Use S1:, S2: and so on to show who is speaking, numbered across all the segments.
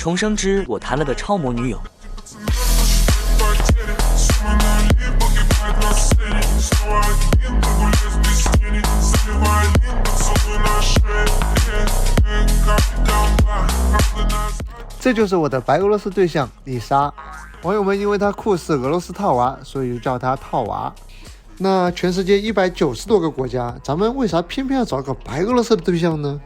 S1: 重生之我谈了个超模女友。
S2: 这就是我的白俄罗斯对象丽莎，网友们因为她酷似俄罗斯套娃，所以就叫她套娃。那全世界190多个国家，咱们为啥偏偏要找个白俄罗斯的对象呢？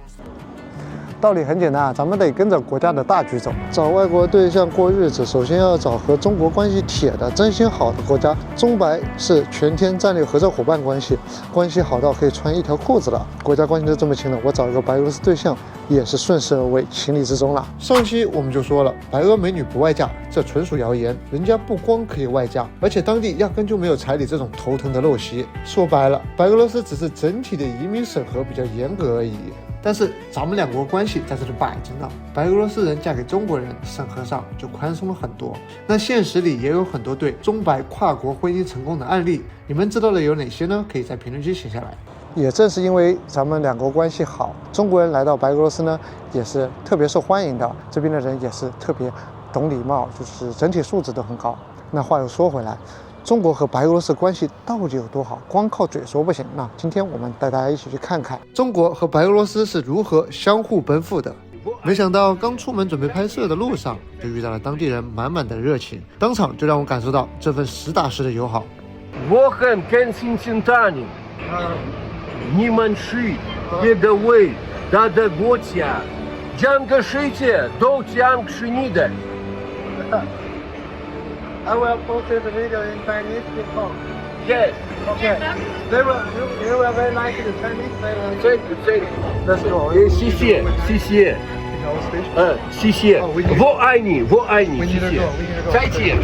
S2: 道理很简单啊，咱们得跟着国家的大局走。找外国对象过日子，首先要找和中国关系铁的、真心好的国家。中白是全天战略合作伙伴关系，关系好到可以穿一条裤子了。国家关系都这么亲了，我找一个白俄罗斯对象也是顺势而为，情理之中了。上期我们就说了，白俄美女不外嫁，这纯属谣言。人家不光可以外嫁，而且当地压根就没有彩礼这种头疼的陋习。说白了，白俄罗斯只是整体的移民审核比较严格而已。但是咱们两国关系在这里摆着呢，白俄罗斯人嫁给中国人，审核上就宽松了很多。那现实里也有很多对中白跨国婚姻成功的案例，你们知道的有哪些呢？可以在评论区写下来。也正是因为咱们两国关系好，中国人来到白俄罗斯呢，也是特别受欢迎的。这边的人也是特别懂礼貌，就是整体素质都很高。那话又说回来，中国和白俄罗斯关系到底有多好？光靠嘴说不行。那今天我们带大家一起去看看中国和白俄罗斯是如何相互奔赴的。没想到刚出门准备拍摄的路上，就遇到了当地人满满的热情，当场就让我感受到这份实打实的友好。
S3: Вохан Константин, Ниманши, Беговой, Дадаготя, Джангашите, Долтянгшинида.
S2: I will post the video in Chinese before.
S3: Yes.
S2: Okay. You will very like the Chinese language.
S3: Thank you.
S2: Let's go.
S3: 谢谢。谢谢。我爱你，谢谢。再见。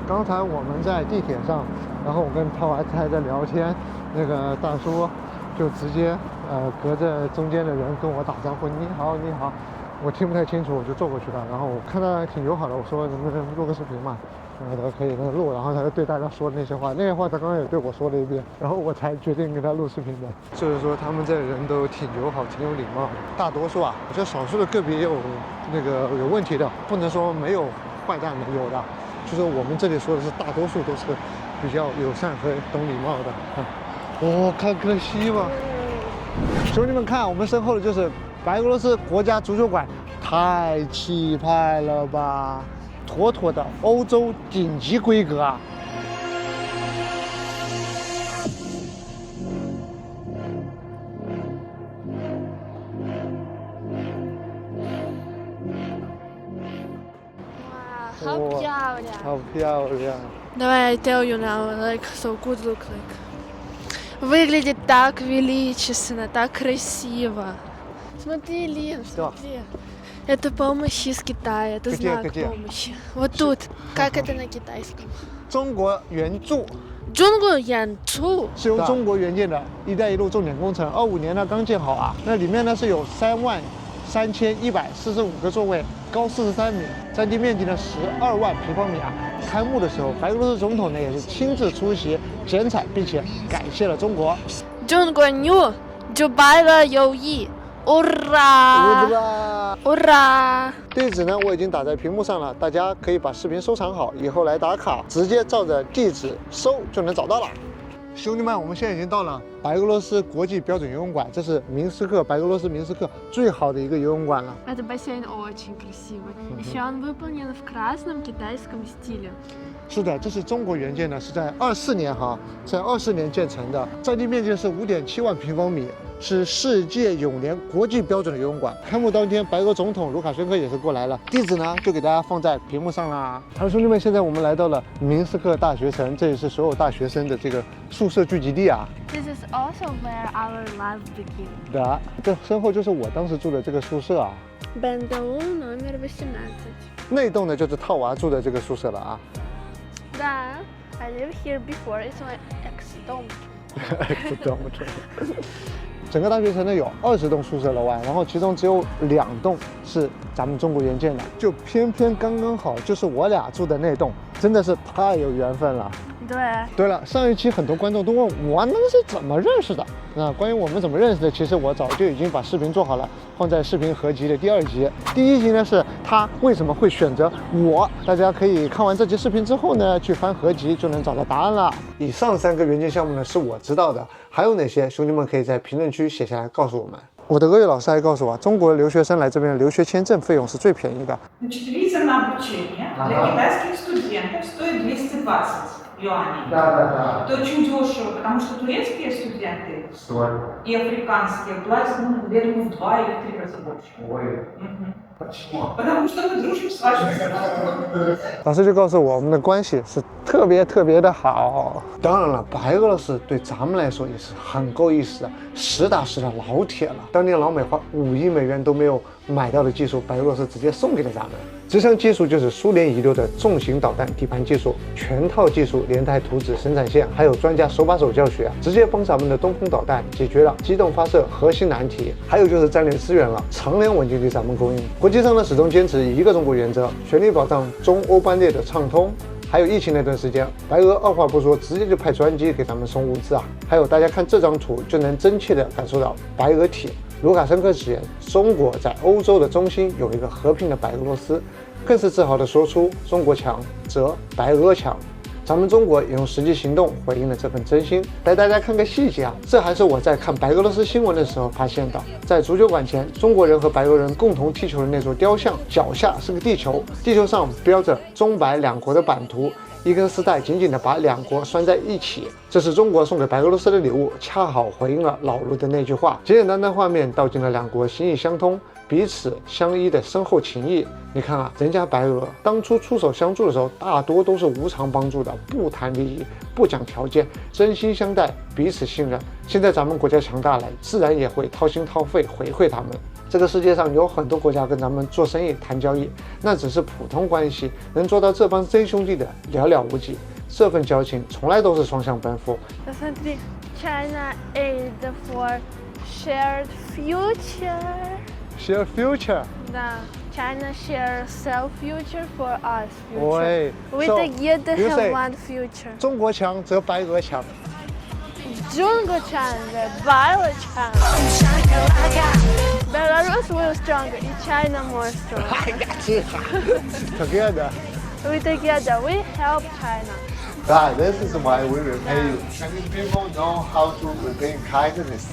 S2: 刚才我们在地铁上，然后我跟套娃还在聊天，那个大叔就直接隔着中间的人跟我打招呼，你好。我听不太清楚，我就坐过去了。然后我看他挺友好的，我说能不能录个视频嘛？他可以录。然后他就对大家说那些话他刚刚也对我说了一遍，然后我才决定给他录视频的。就是说他们这人都挺友好，挺有礼貌的。大多数啊，我觉得少数的个别有有问题的，不能说没有坏蛋的，有的。就是我们这里说的是大多数都是比较友善和懂礼貌的。看可惜吧。兄弟们看，我们身后的就是白俄罗斯国家足球馆，太气派了吧！妥妥的欧洲顶级规格啊！
S4: 哇，好漂亮！
S2: 好漂亮！
S4: Давай I tell you now, like so good look like. Выглядит так величественно, так красиво. Смотри, Лен, смотри. Это помощь из Китая, это знак помощи. Вот тут. Как это на китайском?
S2: 中国援助。
S4: 中国援助
S2: 是由中国援建的“一带一路”重点工程，25年呢刚建好啊。那里面呢是有33145个座位，高43米，占地面积呢12万平方米啊。开幕的时候，白俄罗斯总统呢也是亲自出席剪彩，并且感谢了中国。
S4: 中国牛就白了友谊。 Ура！
S2: 地址呢我已经打在屏幕上了，大家可以把视频收藏好，以后来打卡，直接照着地址搜就能找到了。兄弟们，我们现在已经到了白俄罗斯国际标准游泳馆，这是白俄罗斯明斯克最好的一个游泳馆了。
S4: Это бассейн очень красивый. Еще он выполнен в красном китайском стиле.
S2: 是的，这是中国援建的，是在24年建成的，占地面积是5.7万平方米。 是世界泳联国际标准的游泳馆。开幕当天，白俄总统卢卡申科也是过来了，地址呢就给大家放在屏幕上啦。好，兄弟们，现在我们来到了明斯克大学城，这也是所有大学生的这个宿舍聚集地啊。
S4: This is also where our love began.
S2: 的，这身后就是我当时住的这个宿舍啊。
S4: БНДУ номер 18.
S2: 那栋呢就是套娃住的这个宿舍了啊。
S4: Да, I live here before. It's my ex-dom.
S2: ex-dom. 整个大学城呢有20栋宿舍楼啊，然后其中只有2栋是咱们中国援建的，就偏偏刚刚好就是我俩住的那栋真的是太有缘分了。
S4: 对，
S2: 对了，上一期很多观众都问我们是怎么认识的。那关于我们怎么认识的，其实我早就已经把视频做好了，放在视频合集的第2集。第1集呢是他为什么会选择我，大家可以看完这期视频之后呢，去翻合集就能找到答案了。以上3个援建项目呢是我知道的，还有哪些兄弟们可以在评论区写下来告诉我们。我的俄语老师还告诉我，中国留学生来这边的留学签证费用是最便宜的。
S5: Значит, виза на обучение для китайских студентов стоит 220 юаней.
S2: Да.
S5: Это очень дешево, потому что турецкие студенты и африканские платят, я думаю, в 2 или в 3 раза больше. Почему? Потому что мы дружим с вашей страной.
S2: 老师就告诉我们的关系是特别的好。当然了，白俄罗斯对咱们来说也是很够意思的，实打实的老铁了。当年老美花5亿美元都没有买到的技术，白俄罗斯直接送给了咱们。这项技术就是苏联遗留的重型导弹底盘技术，全套技术连带图纸、生产线，还有专家手把手教学，直接帮咱们的东风导弹解决了机动发射核心难题。还有就是战略资源了，常年稳定给咱们供应。国际上呢始终坚持一个中国原则，全力保障中欧班列的畅通。还有疫情那段时间，白俄二话不说，直接就派专机给咱们送物资啊！还有大家看这张图，就能真切地感受到白俄铁。卢卡申科直言，中国在欧洲的中心有一个和平的白俄罗斯，更是自豪地说出“中国强则白俄强”。咱们中国也用实际行动回应了这份真心。带大家看个细节啊，这还是我在看白俄罗斯新闻的时候发现的。在足球馆前，中国人和白俄人共同踢球的那座雕像脚下是个地球，地球上标着中白两国的版图，一根丝带紧紧地把两国拴在一起。这是中国送给白俄罗斯的礼物，恰好回应了老卢的那句话。简简单单画面道尽了两国心意相通、彼此相依的深厚情谊。你看啊，人家白俄当初出手相助的时候，大多都是无偿帮助的，不谈利益，不讲条件，真心相待，彼此信任。现在咱们国家强大了，自然也会掏心掏肺回馈他们。这个世界上有很多国家跟咱们做生意谈交易，那只是普通关系，能做到这帮真兄弟的寥寥无几。这份交情从来都是双向奔赴。
S4: Посмотри, China aid for shared future.
S2: Share future.
S4: Да, China share self future for us
S2: Oi,
S4: future. We
S2: so
S4: together
S2: you say-
S4: have one future.
S2: 中国强则白俄强。
S4: Jungle China, Bala China. Belarus will stronger, and China more stronger.
S2: Together.
S4: We together, we help China.
S2: God, this is why we repay you. Chinese people know how to repay kindness.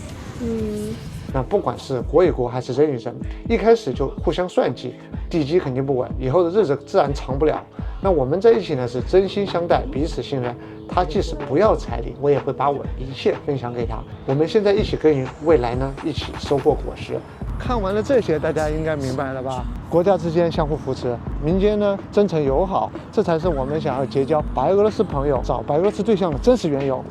S2: 那不管是国与国还是人与人，一开始就互相算计，地基肯定不稳，以后的日子自然长不了。那我们在一起呢，是真心相待，彼此信任。他即使不要彩礼，我也会把我一切分享给他。我们现在一起耕耘，未来呢，一起收获果实。看完了这些，大家应该明白了吧？国家之间相互扶持，民间呢真诚友好，这才是我们想要结交白俄罗斯朋友、找白俄罗斯对象的真实缘由。